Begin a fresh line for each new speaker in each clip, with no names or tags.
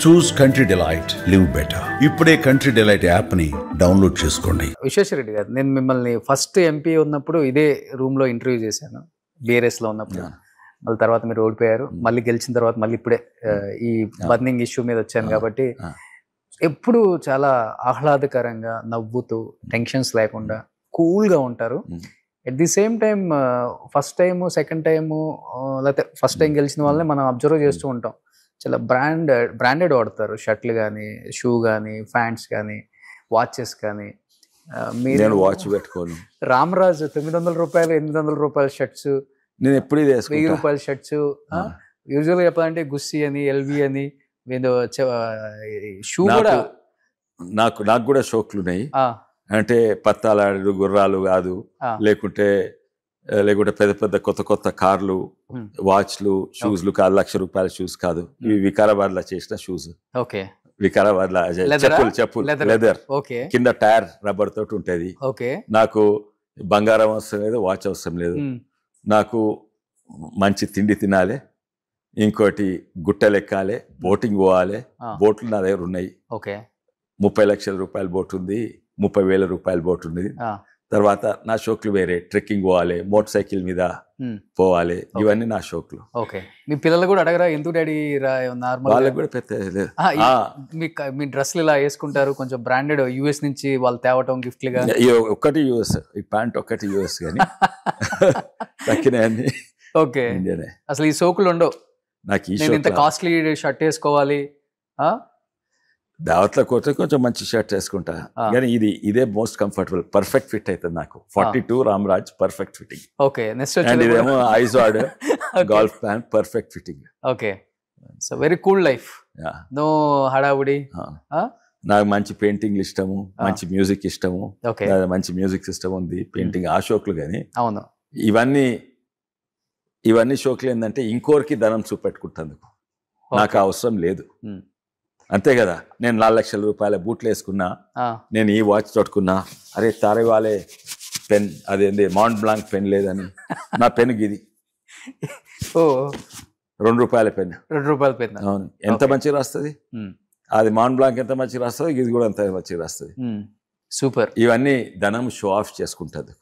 చూస్ country delight, live better. ఇప్పుడే country delight app ని download చేసుకోండి.
విశ్వేశ్వరరెడ్డి గారు, నేను మిమ్మల్ని ఫస్ట్ ఎంపీ ఉన్నప్పుడు ఇదే రూమ్ లో ఇంటర్వ్యూ చేశాను, బీఆర్ఎస్ లో ఉన్నప్పుడు. మళ్ళీ తర్వాత మీరు ఓడిపోయారు, మళ్ళీ గెలిచిన తర్వాత మళ్ళీ ఇప్పుడే ఈ బర్నింగ్ ఇష్యూ మీద వచ్చాను. కాబట్టి ఎప్పుడు చాలా ఆహ్లాదకరంగా నవ్వుతూ టెన్షన్స్ లేకుండా కూల్గా ఉంటారు. At the same time first time second time లేకపోతే ఫస్ట్ టైం గెలిచిన వాళ్ళని మనం అబ్జర్వ్ చేస్తూ ఉంటాం. చాలా బ్రాండెడ్ వాడతారు, షర్ట్లు కానీ, షూ కానీ, ప్యాంట్స్ కానీ, వాచెస్ కానీ.
మీరు వాచ్ పెట్టుకోను.
రామరాజు 900 రూపాయలు 800 రూపాయల షర్ట్స్,
నేను ఎప్పుడు
1000 రూపాయల షర్ట్స్. యూజువల్గా చెప్పాలంటే గుస్సీ అని, ఎల్వి అని, షూ కూడా.
నాకు కూడా షోక్లు ఉన్నాయి. అంటే పత్తాలాడు గుర్రాలు కాదు, లేకుంటే పెద్ద పెద్ద కొత్త కార్లు, వాచ్లు, షూస్లు కాదు, ₹1,00,000 షూస్ కాదు. ఇవి వికారాబాద్ లో చేసిన షూస్.
ఓకే,
వికారాబాద్ లో చెప్పులు లెదర్, కింద టైర్ రబ్బర్ తోటి ఉంటది. నాకు బంగారం అవసరం లేదు, వాచ్ అవసరం లేదు. నాకు మంచి తిండి తినాలి, ఇంకోటి గుట్టలు ఎక్కాలి, బోటింగ్ పోవాలి. బోట్లు నా దగ్గర ఉన్నాయి. 30 లక్షల రూపాయల బోట్ ఉంది, 30,000 రూపాయల బోట్ ఉంది. తర్వాత నా షోక్లు వేరే, ట్రెక్కింగ్ పోవాలి, మోటార్ సైకిల్ మీద పోవాలి. ఇవన్నీ నా షోక్లు.
మీ పిల్లలు కూడా అడగరా, ఎందుకు డాడీ నార్మల్?
వాళ్ళకి కూడా పెద్ద
మీ డ్రెస్లు ఇలా వేసుకుంటారు, కొంచెం బ్రాండెడ్, యూఎస్ నుంచి వాళ్ళు తేవటం గిఫ్ట్లుగా.
ఒక్కటి యూఎస్, ఈ ప్యాంట్ ఒక్కటి యూఎస్ కానీ తక్కినాయన్ని
ఇండియానే. అసలు ఈ సోకులు ఉండవు
నాకు.
ఇంత కాస్ట్లీ షర్ట్ వేసుకోవాలి,
దావత్లో కొడితే కొంచెం మంచి షర్ట్ వేసుకుంటా. కానీ ఇదే మోస్ట్ కంఫర్టబుల్, పర్ఫెక్ట్ ఫిట్ అవుతుంది నాకు. 42 రామరాజ్ పర్ఫెక్ట్ ఫిట్టింగ్. అండ్ ఇదేమో Izod golf pant perfect fitting.
So very cool life, no హడావుడి.
నాకు మంచి పెయింటింగ్ ఇష్టము, మంచి మ్యూజిక్ ఇష్టము, మంచి మ్యూజిక్ సిస్టమ్ ఉంది, పెయింటింగ్ ఆ షోక్లు. కానీ
అవును,
ఇవన్నీ షోక్లు ఏంటంటే ఇంకోరికి ధనం చూపెట్టుకుంటందుకు. నాకు అవసరం లేదు, అంతే కదా. నేను 4 లక్షల రూపాయల బూట్లు వేసుకున్నా, నేను ఈ వాచ్ తొట్టుకున్నా, అరే తారే వాళ్ళే పెన్, అదేంది మౌంట్ బ్లాంక్ పెన్ లేదని నా పెన్ గిది ₹2 పెన్.
పెన్.
అవును, ఎంత మంచిగా రాస్తుంది అది. మౌంట్ బ్లాంక్ ఎంత మంచిగా రాస్తుంది, ఇది కూడా అంత మంచిగా రాస్తుంది.
సూపర్.
ఇవన్నీ ధనం షో ఆఫ్ చేసుకుంటుంది.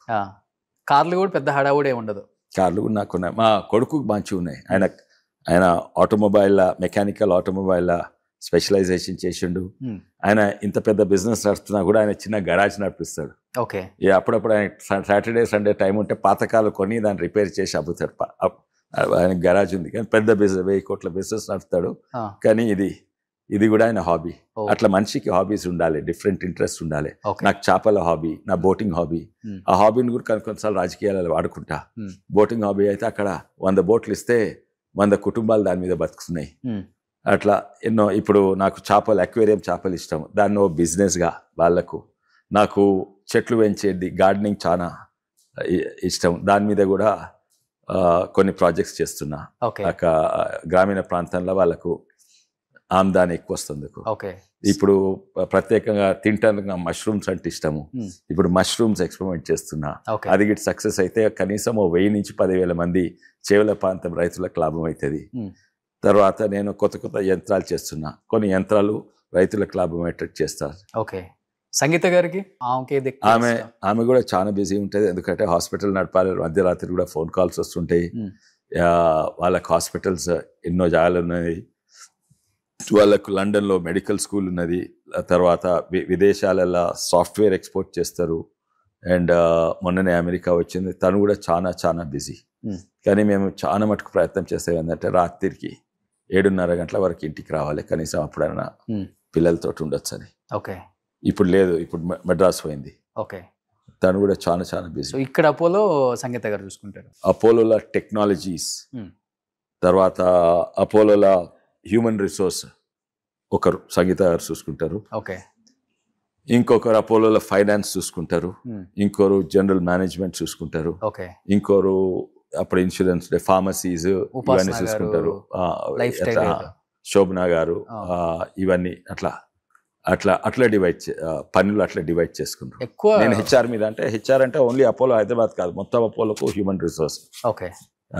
కార్లు కూడా పెద్ద హడావుడే ఉండదు.
కార్లు కూడా నాకున్నాయి, మా కొడుకు మంచిగా ఉన్నాయి. ఆయన ఆటోమొబైల్, మెకానికల్ ఆటోమొబైల్ స్పెషలైజేషన్ చేసిండు. ఆయన ఇంత పెద్ద బిజినెస్ నడుస్తున్నా కూడా ఆయన చిన్న గరాజ్ నడిపిస్తాడు. అప్పుడప్పుడు ఆయన సాటర్డే సండే టైం ఉంటే పాతకాలు కొని దాన్ని రిపేర్ చేసి అమ్ముతాడు. ఆయన గరాజ్ ఉంది, కానీ పెద్ద బిజినెస్ 1000 కోట్ల బిజినెస్ నడుపుతాడు. కానీ ఇది కూడా ఆయన హాబీ. అట్లా మనిషికి హాబీస్ ఉండాలి, డిఫరెంట్ ఇంట్రెస్ట్ ఉండాలి. నాకు చేపల హాబీ, నా బోటింగ్ హాబీ. ఆ హాబీని కూడా కొన్నిసార్లు రాజకీయాలలో వాడుకుంటా. బోటింగ్ హాబీ అయితే అక్కడ 100 బోట్లు ఇస్తే 100 కుటుంబాలు దాని మీద బతుకుతున్నాయి. అట్లా ఎన్నో. ఇప్పుడు నాకు చేపలు, అక్వేరియం చేపలు ఇష్టం, దాన్ని ఓ బిజినెస్గా వాళ్ళకు. నాకు చెట్లు పెంచేది, గార్డెనింగ్ చాలా ఇష్టం, దాని మీద కూడా కొన్ని ప్రాజెక్ట్స్ చేస్తున్నా. గ్రామీణ ప్రాంతంలో వాళ్ళకు ఆమ్దాని ఎక్కువ వస్తుంది. ఇప్పుడు ప్రత్యేకంగా తింటానికి మష్రూమ్స్ అంటే ఇష్టము. ఇప్పుడు మష్రూమ్స్ ఎక్స్పెరిమెంట్ చేస్తున్నా. అది సక్సెస్ అయితే కనీసం 1000 నుంచి 10,000 మంది చేవల ప్రాంతం రైతులకు లాభం అవుతుంది. తర్వాత నేను కొత్త యంత్రాలు చేస్తున్నా, కొన్ని యంత్రాలు రైతులకు లాభం అయ్యేటట్టు చేస్తారు.
సంగీత గారికి
ఆమె కూడా చాలా బిజీ ఉంటుంది, ఎందుకంటే హాస్పిటల్ నడపాలి, మధ్యరాత్రి కూడా ఫోన్ కాల్స్ వస్తుంటాయి. వాళ్ళకి హాస్పిటల్స్ ఎన్నో జాగాలు ఉన్నాయి. వాళ్ళకు లండన్లో మెడికల్ స్కూల్ ఉన్నది. తర్వాత విదేశాలలో సాఫ్ట్వేర్ ఎక్స్పోర్ట్ చేస్తారు. అండ్ మొన్ననే అమెరికా వచ్చింది. తను కూడా చాలా బిజీ. కానీ మేము చాలా మటుకు ప్రయత్నం చేసేది ఏంటంటే రాత్రికి 7:30 గంటల వరకు ఇంటికి రావాలి, కనీసం అప్పుడైనా పిల్లలతో ఉండొచ్చు అని. ఇప్పుడు లేదు, ఇప్పుడు మద్రాసు పోయింది. తను కూడా చాలా బిజీ.
ఇక్కడ అపోలో సంగీత గారు చూసుకుంటారు.
అపోలోలో టెక్నాలజీస్, తర్వాత అపోలోలో హ్యూమన్ రిసోర్స్ ఒకరు సంగీత గారు చూసుకుంటారు. ఇంకొకరు అపోలోలో ఫైనాన్స్ చూసుకుంటారు. ఇంకొకరు జనరల్ మేనేజ్మెంట్ చూసుకుంటారు. ఇంకొకరు అప్పుడు ఇన్సూరెన్స్, ఫార్మసీస్ ఇవన్నీ చూసుకుంటారు. శోభనా గారు ఇవన్నీ అట్లా డివైడ్ పనులు అట్లా డివైడ్ చేసుకుంటారు. నేను హెచ్ఆర్ మీద, అంటే హెచ్ఆర్ అంటే ఓన్లీ అపోలో హైదరాబాద్ కాదు, మొత్తం అపోలోకు హ్యూమన్ రిసోర్స్.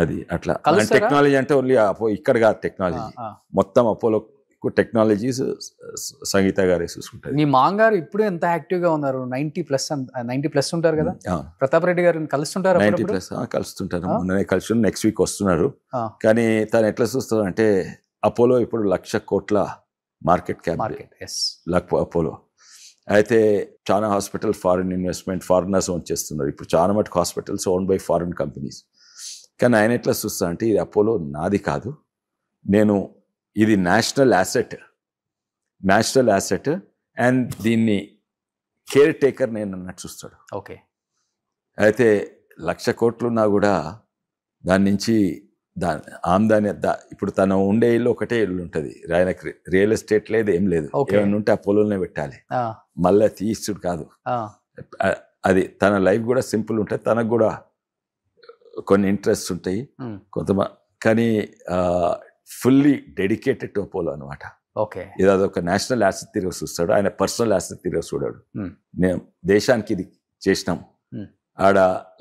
అది అట్లా. టెక్నాలజీ అంటే ఓన్లీ ఇక్కడ కాదు, టెక్నాలజీ మొత్తం అపోలో ఎక్కువ టెక్నాలజీస్ సంగీత గారే చూసుకుంటారు.
మీ మాంగారు ఇప్పుడు ఎంత యాక్టివ్ గా ఉన్నారు? 90+ ఉంటారు కదా. ప్రతాప్ రెడ్డి గారిని కలుస్తుంటారు?
90+ కలుస్తుంటారు. మొన్ననే కలిసి నెక్స్ట్ వీక్ వస్తున్నారు. కానీ తను ఎట్లా చూస్తారు అంటే అపోలో ఇప్పుడు 1,00,000 కోట్ల మార్కెట్ క్యాప్ అపోలో. అయితే చాలా hospital foreign investment foreigners own చేస్తున్నారు. ఇప్పుడు చాలా మటుకు hospitals own by foreign companies. కానీ ఆయన ఎట్లా చూస్తా అంటే ఇది అపోలో నాది కాదు, ఇది నేషనల్ యాసెట్ అండ్ దీన్ని కేర్ టేకర్ నేను అన్నట్టు చూస్తాడు.
ఓకే.
అయితే 1,00,000 కోట్లున్నా కూడా దాని నుంచి ఆమ్దాని ఇప్పుడు తన ఉండే ఇల్లు ఒకటే ఇల్లు ఉంటుంది. ఆయనకి రియల్ ఎస్టేట్ లేదు, ఏం లేదు. ఏమైనా ఉంటే అపోలోనే పెట్టాలి, మళ్ళీ తీస్తుడు కాదు. అది తన లైఫ్ కూడా సింపుల్ ఉంటుంది. తనకు కూడా కొన్ని ఇంట్రెస్ట్ ఉంటాయి కొంతమంది, కానీ ఫుల్లీ డెడికేటెడ్ టు అపోలో అనమాట.
ఓకే.
ఇది అదొక నేషనల్ యాసెట్ తిరిగి చూస్తాడు, ఆయన పర్సనల్ యాసెట్ తిరిగి చూడాడు. నేను దేశానికి ఇది చేసినాం, ఆడ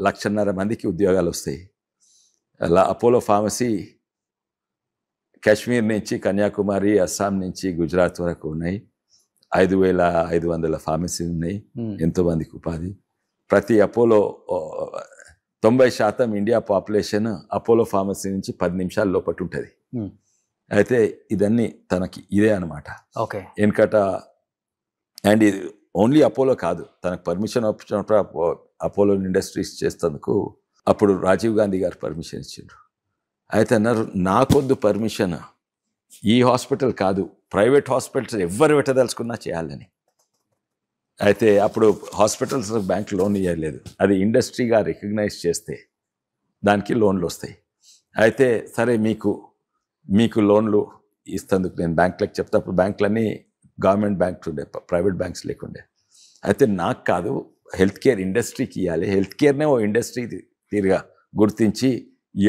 1,50,000 మందికి ఉద్యోగాలు వస్తాయి. అలా అపోలో ఫార్మసీ కాశ్మీర్ నుంచి కన్యాకుమారి, అస్సాం నుంచి గుజరాత్ వరకు ఉన్నాయి. 5,500 ఫార్మసీ ఉన్నాయి, ఎంతో మందికి ఉపాధి. ప్రతి Apollo 90% India population Apollo pharmacy నుంచి 10 నిమిషాల లోపల ఉంటుంది. అయితే ఇదన్నీ తనకి ఇదే అనమాట.
ఓకే.
వెనకట అండ్ ఇది ఓన్లీ అపోలో కాదు, తనకు పర్మిషన్ వచ్చినప్పుడు అపోలో ఇండస్ట్రీస్ చేసేందుకు అప్పుడు రాజీవ్ గాంధీ గారు పర్మిషన్ ఇచ్చిండ్రు. అయితే అన్నారు నాకొద్దు పర్మిషన్, ఈ హాస్పిటల్ కాదు ప్రైవేట్ హాస్పిటల్స్ ఎవరు పెట్టదలుచుకున్నా చేయాలని. అయితే అప్పుడు హాస్పిటల్స్ బ్యాంక్ లోన్ ఇవ్వలేదు, అది ఇండస్ట్రీగా రికగ్నైజ్ చేస్తే దానికి లోన్లు వస్తాయి. అయితే సరే మీకు లోన్లు ఇస్తందుకు నేను బ్యాంకులకు చెప్తే, అప్పుడు బ్యాంకులన్నీ గవర్నమెంట్ బ్యాంక్స్ ఉండే, ప్రైవేట్ బ్యాంక్స్ లేకుండే. అయితే నాకు కాదు, హెల్త్ కేర్ ఇండస్ట్రీకి ఇవ్వాలి, హెల్త్ కేర్నే ఓ ఇండస్ట్రీ తీరుగా గుర్తించి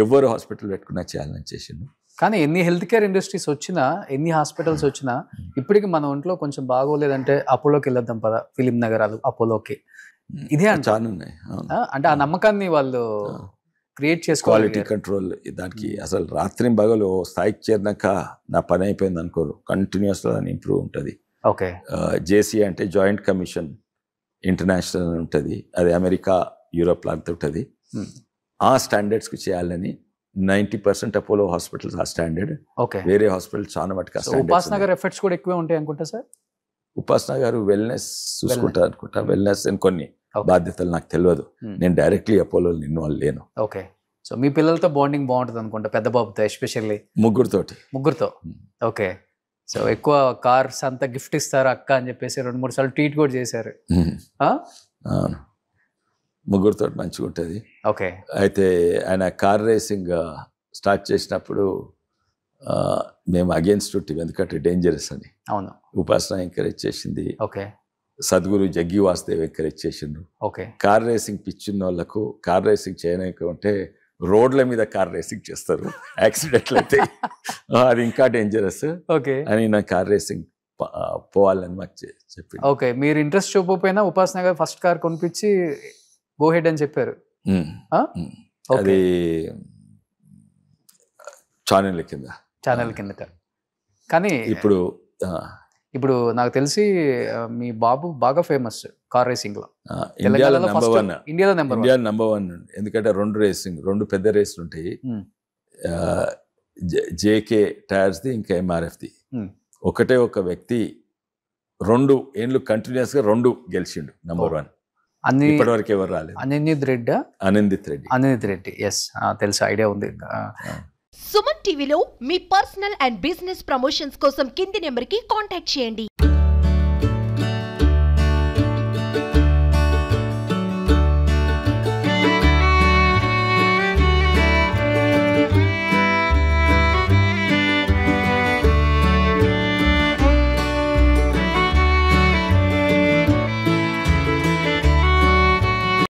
ఎవరు హాస్పిటల్ పెట్టుకున్నా చేయాలని చేసిండు.
కానీ ఎన్ని హెల్త్ కేర్ ఇండస్ట్రీస్ వచ్చినా, ఎన్ని హాస్పిటల్స్ వచ్చినా ఇప్పటికి మన ఒంట్లో కొంచెం బాగోలేదంటే అపోలోకి వెళ్ళొద్దాం పద, ఫిలిం నగరాలు అపోలోకి, ఇదే అంటే
చాలా ఉన్నాయి.
అంటే ఆ నమ్మకాన్ని వాళ్ళు క్రియేట్ చేసుకోవాలి.
క్వాలిటీ కంట్రోల్ దానికి అసలు రాత్రి పగలు స్థాయికి చేరినాక నా పని అయిపోయింది అనుకోరు, కంటిన్యూస్గా దాన్ని ఇంప్రూవ్ ఉంటుంది.
ఓకే.
జేసీ అంటే జాయింట్ కమిషన్ ఇంటర్నేషనల్ ఉంటుంది, అది అమెరికా యూరోప్ అంతా ఉంటుంది. ఆ స్టాండర్డ్స్కి చేయాలని 90% అపోలో హాస్పిటల్స్ ఆ స్టాండర్డ్.
ఓకే.
వేరే హాస్పిటల్ చాలా మటుకు
ఉపాసన గారు ఎఫర్ట్స్ కూడా ఎక్కువే ఉంటాయి అనుకుంటా సార్.
ఉపాసన గారు వెల్నెస్ చూసుకుంటారు అనుకుంటా, వెల్నెస్ అని కొన్ని బాధ్యతలు నాకు తెలియదు, నేను డైరెక్ట్లీ అపోలో ఇన్వాల్వ్ లేను.
ఓకే. సో మీ పిల్లలతో బాండింగ్ బాగుంటుంది అనుకుంటా, పెద్ద బాబుతో ఎస్పెషల్లీ. ముగ్గురుతో. ఓకే. సో ఎక్కువ కార్స్ అంతా గిఫ్ట్ ఇస్తారు అక్క అని చెప్పేసి 2-3 సార్లు ట్వీట్ కూడా చేశారు.
ముగ్గురుతో మంచిగా ఉంటుంది.
ఓకే.
అయితే ఆయన కార్ రేసింగ్ స్టార్ట్ చేసినప్పుడు మేము అగేన్స్ట్ ఉంటుంది, ఎందుకంటే డేంజరస్ అని.
అవును.
ఉపాసన ఎంకరేజ్ చేసింది.
ఓకే.
సద్గురు జగ్గి వాసుదేవ్ ఎంకరేజ్ చేసిండు.
ఓకే.
కార్ రేసింగ్ పిచ్చిన వాళ్ళకు కార్ రేసింగ్ చేయలేకుంటే రోడ్ల మీద కార్ రేసింగ్ చేస్తారు, యాక్సిడెంట్లు అయితే అది ఇంకా డేంజరస్.
ఓకే.
అని నా కార్ రేసింగ్ పోవాలని మాకు చెప్పి.
ఓకే. మీరు ఇంట్రెస్ట్ చూపకపోయినా ఉపాసన గారు ఫస్ట్ కార్ కొనిపించి గో హెడ్ అని చెప్పారు.
అది ఛానల్
కిందట. కానీ ఇప్పుడు నాకు తెలిసి మీ బాబు బాగా ఫేమస్ కార్ రేసింగ్ లో,
ఇండియాలో నెంబర్ 1. ఎందుకంటే 2 పెద్ద రేసులు ఉంటాయి, జేకే టైర్స్ది ఇంకా ఎంఆర్ఎఫ్ది. ఒకటే ఒక వ్యక్తి 2 ఏళ్ళు కంటిన్యూస్ గా 2 గెలిచిండు నెంబర్ 1. ఇప్పటివరకు ఎవరు రాలేదు.
అనిందిత్ రెడ్డి. ఎస్, తెలుసు, ఐడియా ఉంది.
సుమన్ టీవీలో మీ పర్సనల్ అండ్ బిజినెస్ ప్రమోషన్స్ కోసం కింది నెంబర్కి కాంటాక్ట్ చేయండి.